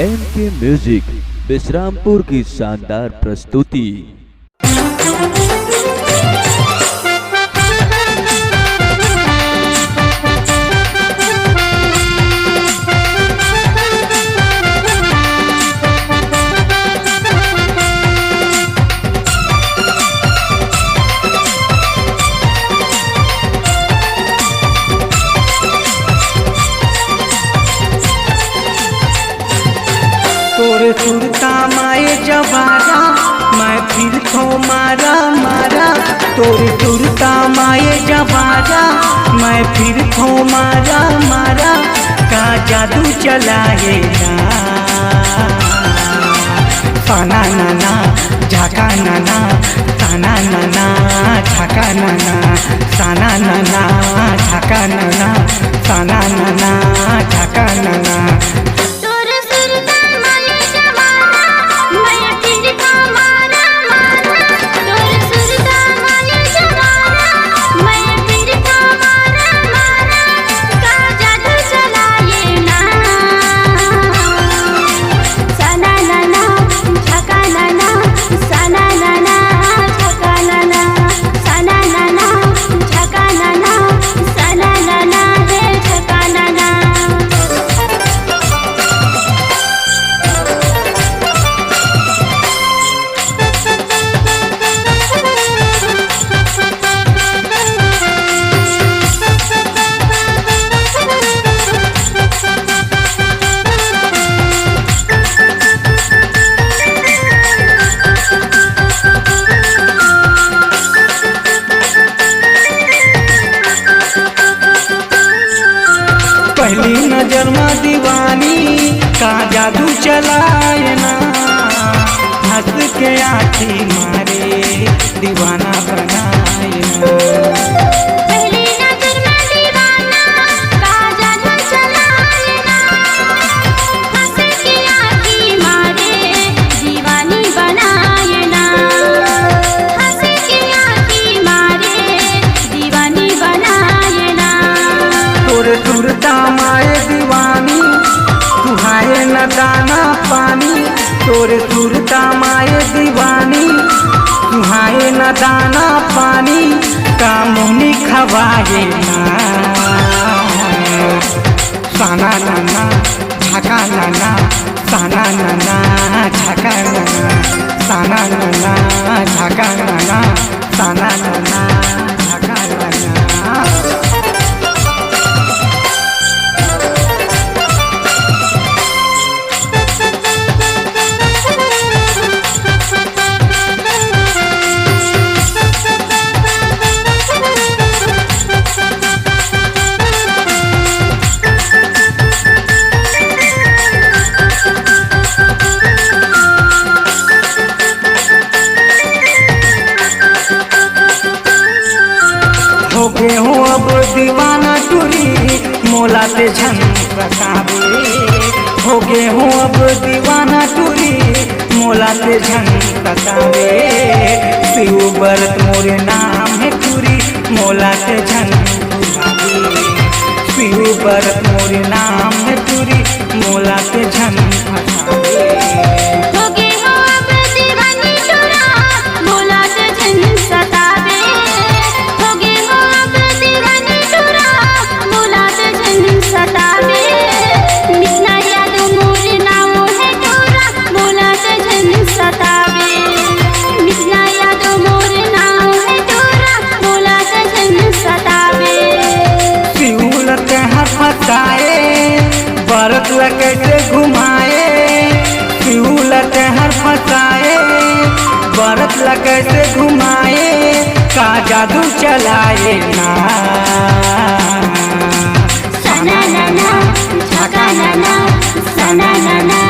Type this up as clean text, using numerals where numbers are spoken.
MK music Vishrampur की शानदार प्रस्तुति। तोरे सुरता माए जवारा मैं फिर तो मारा मारा। तोरे सुरता माए जवारा मैं फिर तो मारा मारा। का जादू चलाए ना साना नाना झाका नाना साना नाना झाका नाना साना नाना झाका नाना साना नाना झाका नाना। पहली नजर में दीवानी का जादू चलाए ना। हंस के आँखी मारे दीवाना बनाए ना। पहली नजर में दीवाना का जादू चलाए ना। हंस के आँखी मारे दीवानी बनाए ना। हंस के आँखी मारे दीवानी बनाए ना। तोरे सुरता माए दीवानी तुहाए न दाना पानी। तोरे सुरता माए दीवानी तुहाए न दाना पानी। का मुहनी खवाए ना साना नाना झाका नाना साना नाना झाका नाना साना नाना झाका नाना साना नाना झाका नाना। हो गए हो अब दीवाना टूरी मोला ते झन बतावे। हो गए हो अब दीवाना टूरी मोला ते झन बतावे। शिव बरत मोरे नाम है टूरी मोला ते झन बतावे। शिव बरत मोरे नाम है टूरी मोला ते झन बतावे। हो गए हो अब दीवानी टूरा मोला ते झन सतावे। हो गए हो अब दीवानी टूरा मोला ते झन सतावे। मिटना याद मोर नाम है टूरा मोला ते झन सतावे। मिटना याद मोर नाम है टूरा मोला ते झन सतावे। शिव लते हर फसाए बरत कैसे घुमाए। शिव लते हर फसाए बरत कैसे घुमाए। का जादू चलाए ना साना नाना झाका नाना साना नाना